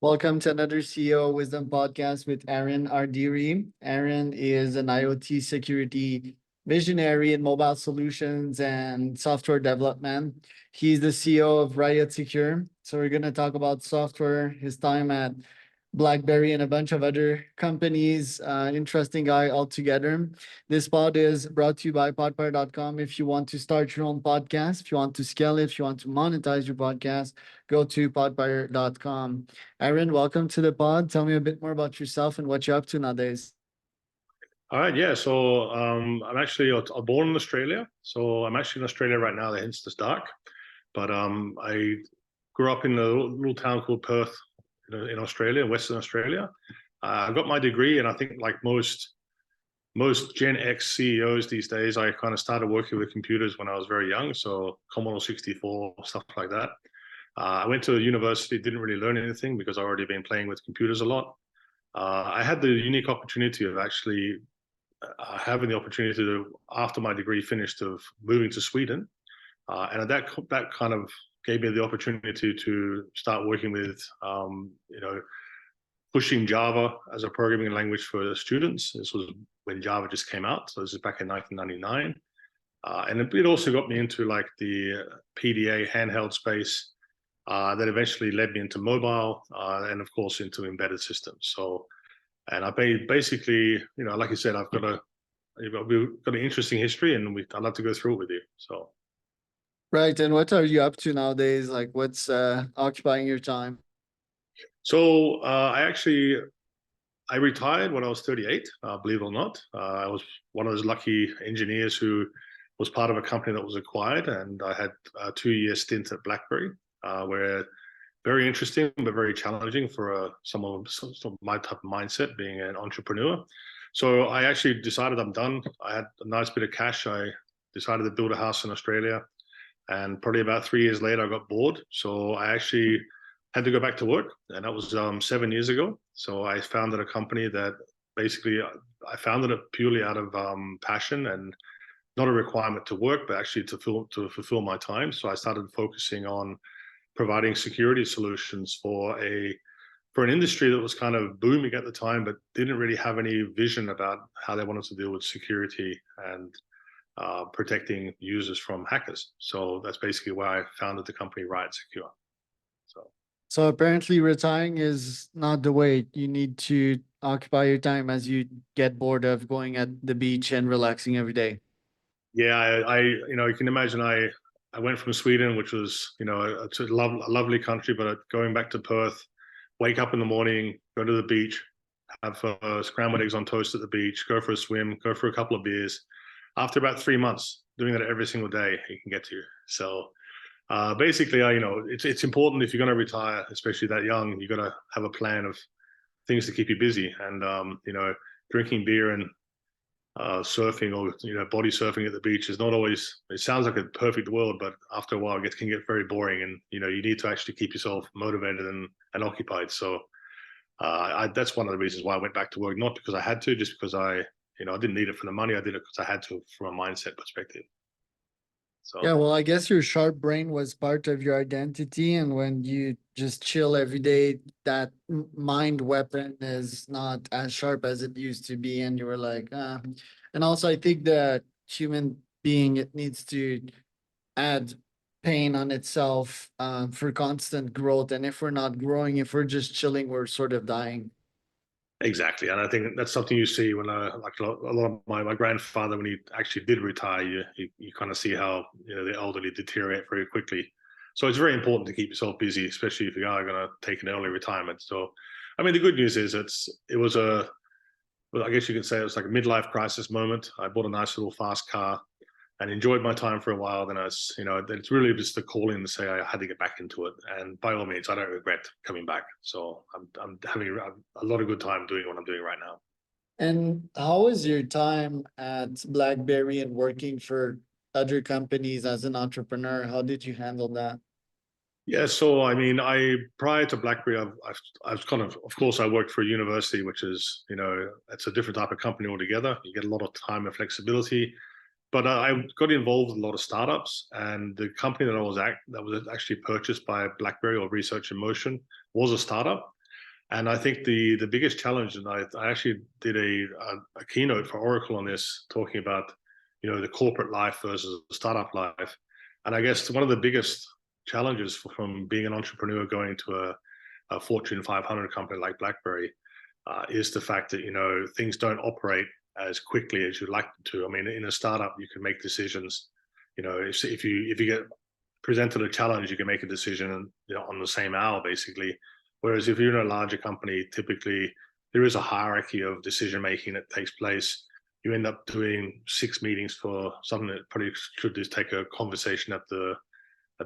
Welcome to another CEO Wisdom podcast with Aaron Ardiri. Aaron is an IoT security visionary in mobile solutions and software development. He's the CEO of RIoT Secure. So we're going to talk about software, his time at BlackBerry and a bunch of other companies. Interesting guy altogether. This pod is brought to you by podpire.com. If you want to start your own podcast, if you want to scale it, if you want to monetize your podcast, go to podpire.com. Aaron, welcome to the pod. Tell me a bit more about yourself and what you're up to nowadays. All right, yeah. So I'm actually born in Australia. So I'm actually in Australia right now, hence the dark. But I grew up in a little town called Perth, in Australia, Western Australia. I got my degree, and I think like most Gen X CEOs these days, I kind of started working with computers when I was very young. So Commodore 64, stuff like that. I went to university, didn't really learn anything because I already been playing with computers a lot. I had the unique opportunity of actually having the opportunity to, after my degree finished, of moving to Sweden, and that kind of gave me the opportunity to start working with, pushing Java as a programming language for students. This was when Java just came out, so this is back in 1999, and it also got me into like the PDA handheld space. That eventually led me into mobile, and of course into embedded systems. So. And I basically, like I said, we've got an interesting history, and I'd love to go through it with you. So, Right. And what are you up to nowadays? Like what's occupying your time? so I retired when I was 38. Believe it or not, I was one of those lucky engineers who was part of a company that was acquired, and I had a 2-year stint at BlackBerry, where very interesting, but very challenging for someone of my type of mindset, being an entrepreneur. So I actually decided I'm done. I had a nice bit of cash. I decided to build a house in Australia. And probably about 3 years later, I got bored. So I actually had to go back to work. And that was 7 years ago. So I founded a company that basically I founded it purely out of passion and not a requirement to work, but actually to fulfill my time. So I started focusing on providing security solutions for an industry that was kind of booming at the time, but didn't really have any vision about how they wanted to deal with security and protecting users from hackers. So that's basically why I founded the company RIoT Secure. So apparently retiring is not the way. You need to occupy your time as you get bored of going at the beach and relaxing every day. Yeah, you can imagine I went from Sweden, which was, it's a lovely country, but going back to Perth, wake up in the morning, go to the beach, have scrambled eggs on toast at the beach, go for a swim, go for a couple of beers. After about 3 months, doing that every single day, you can get to. So basically, it's important if you're going to retire, especially that young, you got to have a plan of things to keep you busy. And drinking beer and surfing or body surfing at the beach is not always. It sounds like a perfect world, but after a while, it can get very boring, and you need to actually keep yourself motivated and occupied. So that's one of the reasons why I went back to work, not because I had to, just because I didn't need it for the money. I did it because I had to, from a mindset perspective. So Yeah, well, I guess your sharp brain was part of your identity, and when you just chill every day, that mind weapon is not as sharp as it used to be, and you were like, ah. And also, I think that human being it needs to add pain on itself for constant growth, and if we're not growing, if we're just chilling, we're sort of dying. exactly, and I think that's something you see when like a lot of my grandfather, when he actually did retire, you kind of see how the elderly deteriorate very quickly. So it's very important to keep yourself busy, especially if you are going to take an early retirement. So, I mean, the good news is well, I guess you could say it was like a midlife crisis moment. I bought a nice little fast car and enjoyed my time for a while. Then it's really just a calling to say I had to get back into it. And by all means, I don't regret coming back. So I'm having a lot of good time doing what I'm doing right now. And how was your time at BlackBerry and working for other companies as an entrepreneur? How did you handle that? Yeah, so I mean, prior to BlackBerry, I've kind of course, I worked for a university, which is it's a different type of company altogether. You get a lot of time and flexibility. but I got involved with a lot of startups, and the company that that was actually purchased by BlackBerry, or Research in Motion, was a startup. And I think the biggest challenge, and I actually did a keynote for Oracle on this, talking about the corporate life versus the startup life. And I guess one of the biggest challenges from being an entrepreneur going to a Fortune 500 company like BlackBerry is the fact that things don't operate as quickly as you'd like them to. I mean, in a startup, you can make decisions. If you get presented a challenge, you can make a decision on the same hour, basically. Whereas if you're in a larger company, typically there is a hierarchy of decision making that takes place. You end up doing 6 meetings for something that probably should just take a conversation at the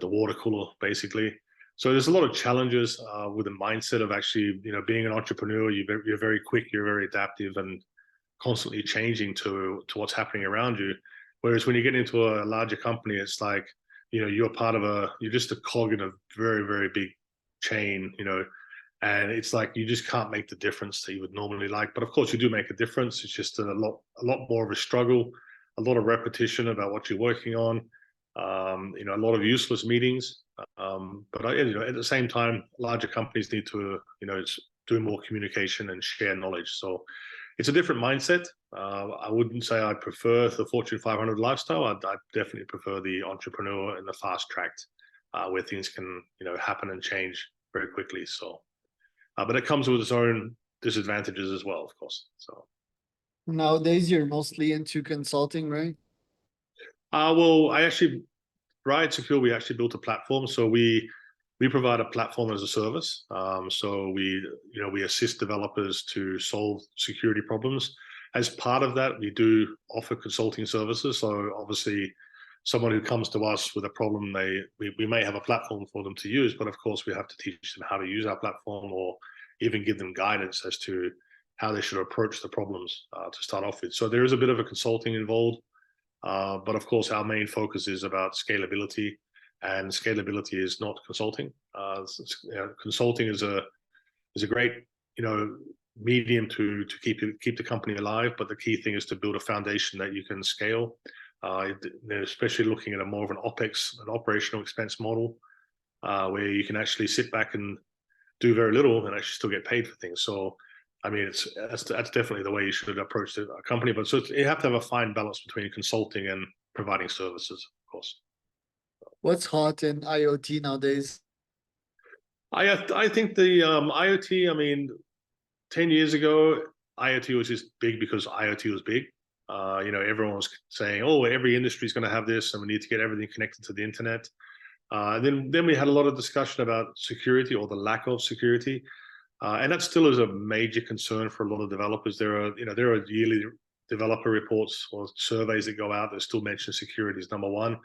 water cooler, basically. So there's a lot of challenges with the mindset of actually, being an entrepreneur. You're very quick, you're very adaptive, and constantly changing to what's happening around you. Whereas when you get into a larger company, it's like you're just a cog in a very, very big chain, and it's like you just can't make the difference that you would normally like. But of course, you do make a difference. It's just a lot more of a struggle, a lot of repetition about what you're working on, a lot of useless meetings. But at the same time, larger companies need to do more communication and share knowledge. So it's a different mindset. I wouldn't say I prefer the Fortune 500 lifestyle. I definitely prefer the entrepreneur and the fast tracked, where things can happen and change very quickly. So. But it comes with its own disadvantages as well, of course. So Nowadays, you're mostly into consulting, right? well, RIoT Secure, we actually built a platform. So we provide a platform as a service. So we assist developers to solve security problems. As part of that, we do offer consulting services. So obviously, someone who comes to us with a problem, we may have a platform for them to use, but of course we have to teach them how to use our platform, or even give them guidance as to how they should approach the problems to start off with. So there is a bit of a consulting involved, but of course our main focus is about scalability, and scalability is not consulting. Consulting is a great medium to keep the company alive, but the key thing is to build a foundation that you can scale. Especially looking at a more of an OPEX, an operational expense model, where you can actually sit back and do very little and actually still get paid for things. So, I mean, that's definitely the way you should approach a company. But so you have to have a fine balance between consulting and providing services, of course. What's hot in IoT nowadays? I think the IoT. I mean, 10 years ago, IoT was just big because IoT was big. Everyone was saying, "Oh, every industry is going to have this, and we need to get everything connected to the internet." Then we had a lot of discussion about security, or the lack of security, and that still is a major concern for a lot of developers. There are yearly developer reports or surveys that go out that still mention security as number one.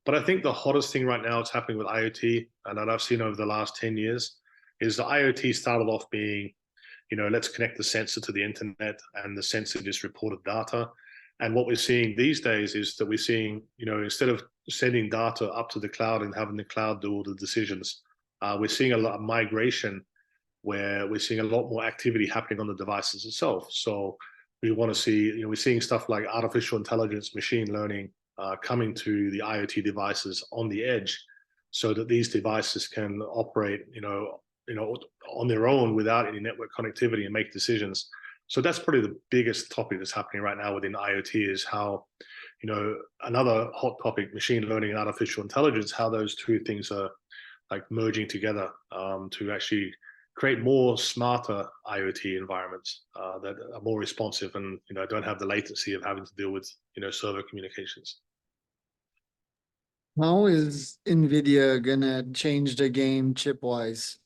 But I think the hottest thing right now that's happening with IoT, and that I've seen over the last 10 years, is the IoT started off being, let's connect the sensor to the internet, and the sensor just reported data. And what we're seeing these days is that we're seeing, instead of sending data up to the cloud and having the cloud do all the decisions, we're seeing a lot of migration, where we're seeing a lot more activity happening on the devices itself. So we want to see, we're seeing stuff like artificial intelligence, machine learning coming to the IoT devices on the edge, so that these devices can operate, on their own without any network connectivity, and make decisions. So that's probably the biggest topic that's happening right now within IoT, is how, another hot topic, machine learning and artificial intelligence, how those two things are like merging together to actually create more smarter IoT environments that are more responsive, and don't have the latency of having to deal with server communications. How is Nvidia gonna change the game chip wise?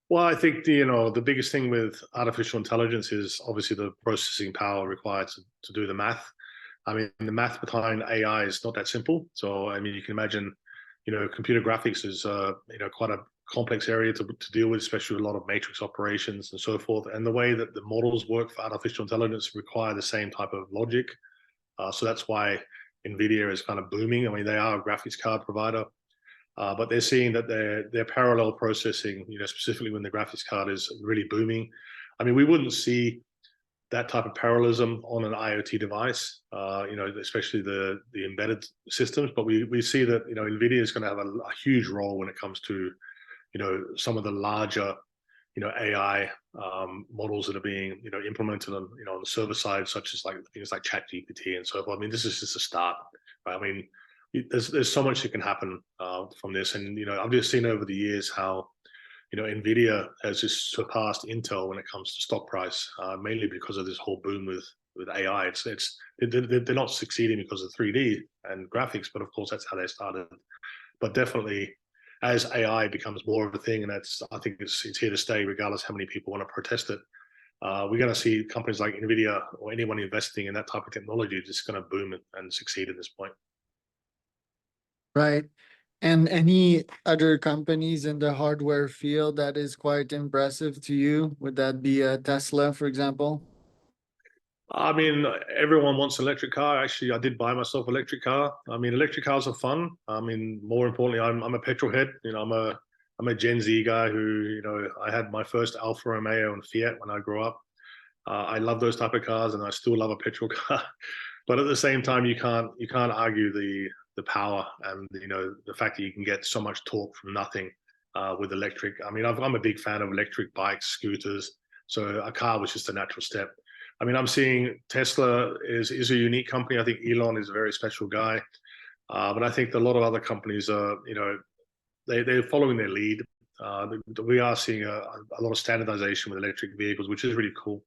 Well, I think the biggest thing with artificial intelligence is obviously the processing power required to do the math. I mean, the math behind AI is not that simple. So, I mean, you can imagine, computer graphics is quite a complex area to deal with, especially with a lot of matrix operations and so forth. And the way that the models work for artificial intelligence require the same type of logic. So that's why Nvidia is kind of booming. I mean, they are a graphics card provider, but they're seeing that their parallel processing, specifically when the graphics card is really booming. I mean, we wouldn't see that type of parallelism on an IoT device, especially the embedded systems. But we see that Nvidia is going to have a huge role when it comes to some of the larger AI models that are being implemented on the server side, such as like things like ChatGPT and so forth. I mean, this is just a start, right? I mean, there's so much that can happen from this, and I've just seen over the years how Nvidia has just surpassed Intel when it comes to stock price, mainly because of this whole boom with AI. They're not succeeding because of 3D and graphics, but of course that's how they started. But definitely, as AI becomes more of a thing, and I think it's here to stay, regardless how many people want to protest it. We're going to see companies like Nvidia or anyone investing in that type of technology just going to boom and succeed at this point. Right. And any other companies in the hardware field that is quite impressive to you? Would that be a Tesla, for example? I mean, everyone wants an electric car. Actually, I did buy myself an electric car. I mean, electric cars are fun. I mean, more importantly, I'm a petrol head. I'm a Gen Z guy who, I had my first Alfa Romeo and Fiat when I grew up. I love those type of cars, and I still love a petrol car. But at the same time, you can't argue the power and the fact that you can get so much torque from nothing with electric. I mean, I'm a big fan of electric bikes, scooters. So a car was just a natural step. I mean, I'm seeing Tesla is a unique company. I think Elon is a very special guy, but I think a lot of other companies are, they're following their lead. We are seeing a lot of standardization with electric vehicles, which is really cool.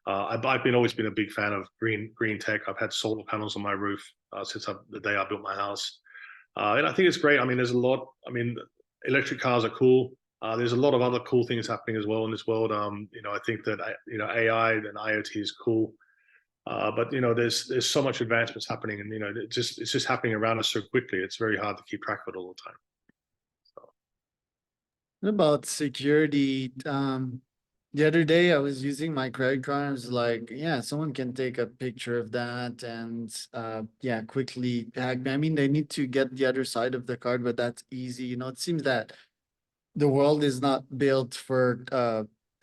I've always been a big fan of green tech. I've had solar panels on my roof since the day I built my house, and I think it's great. I mean, there's a lot. I mean, electric cars are cool. There's a lot of other cool things happening as well in this world. I think that AI and IoT is cool, but there's so much advancements happening, and it's just happening around us so quickly. It's very hard to keep track of it all the time. So. What about security? The other day I was using my credit card. I was like, yeah, someone can take a picture of that and yeah, quickly hack me. I mean, they need to get the other side of the card, but that's easy. It seems that the world is not built for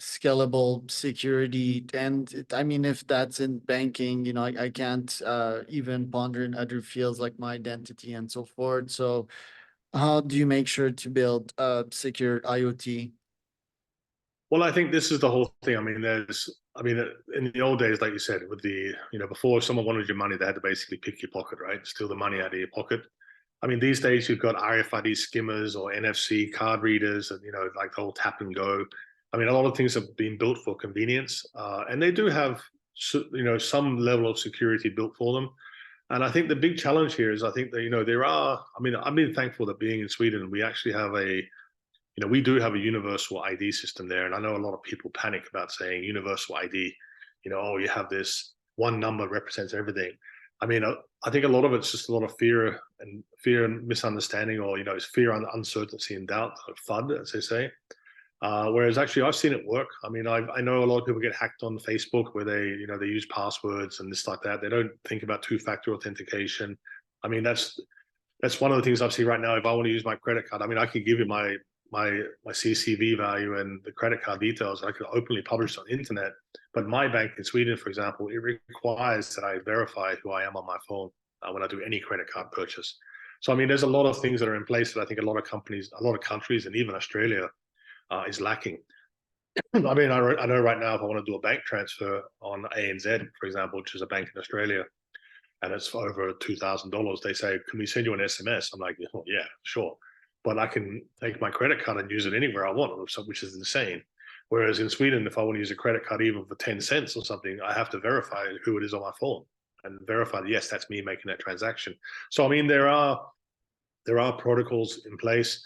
scalable security. And I mean, if that's in banking, I can't even ponder in other fields like my identity and so forth. So how do you make sure to build secure IoT? Well, I think this is the whole thing. I mean, in the old days, like you said, with before someone wanted your money, they had to basically pick your pocket, right? Steal the money out of your pocket. I mean, these days you've got RFID skimmers or NFC card readers, and like the whole tap and go. I mean, a lot of things have been built for convenience, and they do have some level of security built for them. And I think the big challenge here is I think that there are. I mean, I've been thankful that being in Sweden, we actually have we do have a universal ID system there. And I know a lot of people panic about saying universal ID, oh, you have this one number represents everything. I mean, I think a lot of it's just a lot of fear and misunderstanding, or, it's fear and uncertainty and doubt, FUD, as they say. Whereas actually I've seen it work. I mean, I know a lot of people get hacked on Facebook where they use passwords and this like that. They don't think about two-factor authentication. I mean, that's one of the things I've seen right now. If I want to use my credit card, I mean, I can give you my CCV value and the credit card details. I can openly publish on the internet. But my bank in Sweden, for example, it requires that I verify who I am on my phone when I do any credit card purchase. So I mean, there's a lot of things that are in place that I think a lot of companies, a lot of countries, and even Australia is lacking. I mean, I know right now if I want to do a bank transfer on ANZ, for example, which is a bank in Australia, and it's for over $2,000, they say, "Can we send you an SMS?" I'm like, "Oh, yeah, sure." But I can take my credit card and use it anywhere I want, which is insane. Whereas in Sweden, if I want to use a credit card even for 10 cents or something, I have to verify who it is on my phone and verify that, yes, that's me making that transaction. So, I mean, there are protocols in place,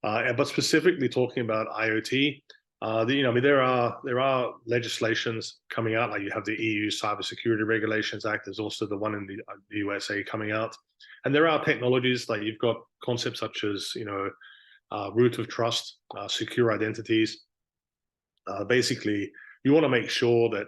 but specifically talking about IoT, I mean, there are legislations coming out, like you have the EU Cybersecurity Regulations Act. There's also the one in the USA coming out, and there are technologies like you've got concepts such as root of trust, secure identities. Basically, you want to make sure that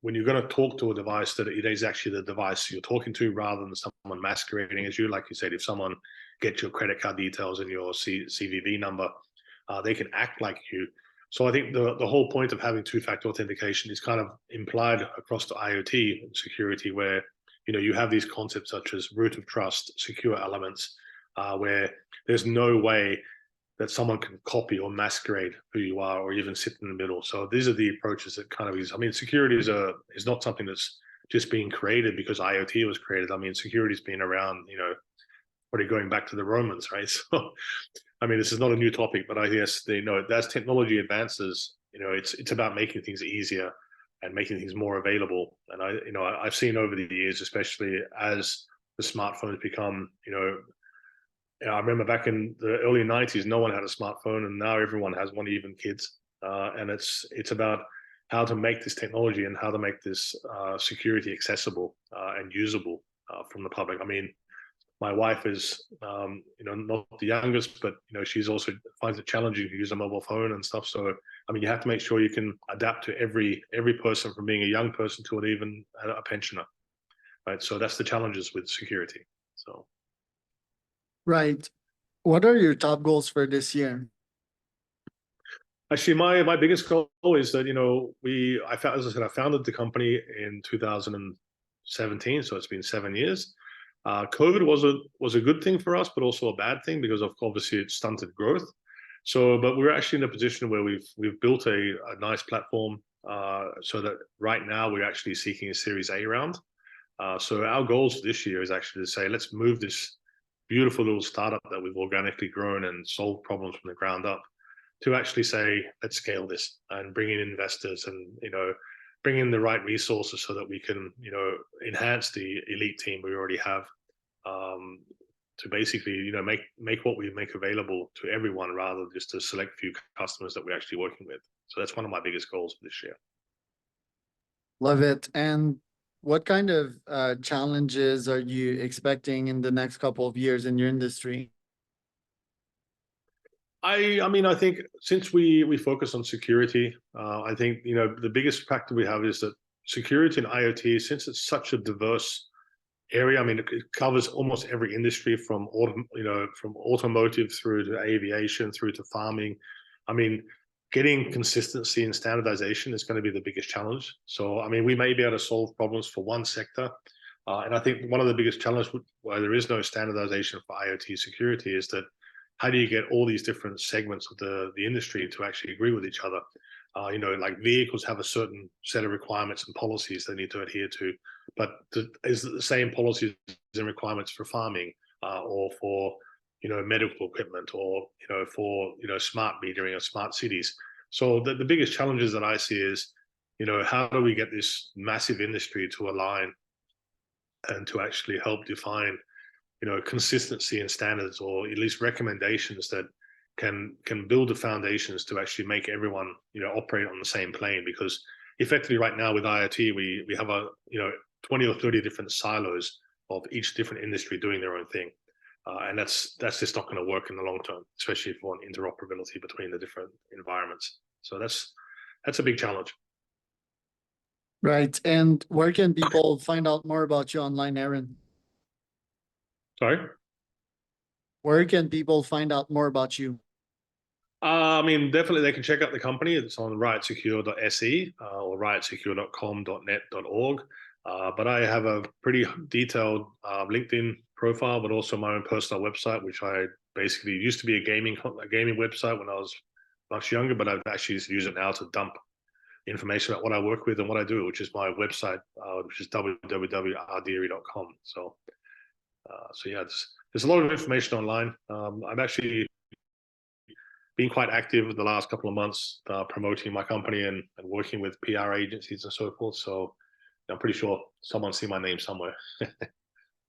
when you're going to talk to a device, that it is actually the device you're talking to, rather than someone masquerading as you. Like you said, if someone gets your credit card details and your CVV number, they can act like you. So I think the whole point of having two-factor authentication is kind of implied across the IoT security, where you have these concepts such as root of trust, secure elements, where there's no way that someone can copy or masquerade who you are, or even sit in the middle. So these are the approaches that kind of is. I mean, security is not something that's just being created because IoT was created. I mean, security's been around, already going back to the Romans, right? So, I mean, this is not a new topic, but I guess as technology advances, it's about making things easier and making things more available. And I've seen over the years, especially as the smartphones become, I remember back in the early 90s, no one had a smartphone, and now everyone has one, even kids. And it's about how to make this technology and how to make this security accessible and usable from the public. I mean, my wife is, not the youngest, but she's also finds it challenging to use a mobile phone and stuff. So, I mean, you have to make sure you can adapt to every person, from being a young person to even a pensioner, right? So that's the challenges with security. So. Right. What are your top goals for this year? Actually, my biggest goal is that as I said, I founded the company in 2017, so it's been 7 years. COVID was a good thing for us, but also a bad thing, because obviously it stunted growth. So, but we're actually in a position where we've built a nice platform, so that right now we're actually seeking a Series A round. So our goals this year is actually to say, let's move this beautiful little startup that we've organically grown and solved problems from the ground up, to actually say, let's scale this and bring in investors and bring in the right resources so that we can enhance the elite team we already have, to basically make what we make available to everyone, rather than just a select few customers that we're actually working with. So that's one of my biggest goals for this year. Love it. And what kind of challenges are you expecting in the next couple of years in your industry? I mean, I think since we focus on security, I think the biggest factor we have is that security and IoT, since it's such a diverse area. I mean, it covers almost every industry, from automotive through to aviation through to farming. I mean, getting consistency and standardization is going to be the biggest challenge. So, I mean, we may be able to solve problems for one sector, and I think one of the biggest challenges why there is no standardization for IoT security is that how do you get all these different segments of the industry to actually agree with each other? Like vehicles have a certain set of requirements and policies they need to adhere to, but is it the same policies and requirements for farming, or for medical equipment, or for smart metering or smart cities? So the biggest challenges that I see is how do we get this massive industry to align and to actually help define consistency and standards, or at least recommendations that can build the foundations to actually make everyone operate on the same plane. Because effectively right now with IoT, we have 20 or 30 different silos of each different industry doing their own thing, and that's just not going to work in the long term, especially if you want interoperability between the different environments. So that's a big challenge. Right. And where can people find out more about you online, Aaron? Sorry. Where can people find out more about you? I mean, definitely they can check out the company. It's on riotsecure.se, or riotsecure.com.net.org. But I have a pretty detailed LinkedIn profile, but also my own personal website, which I basically used to be a gaming website when I was much younger, but I've actually used it now to dump information about what I work with and what I do, which is my website, which is www.ardiri.com. So yeah, there's a lot of information online. I'm actually been quite active the last couple of months, promoting my company and working with PR agencies and so forth. So I'm pretty sure someone's seen my name somewhere.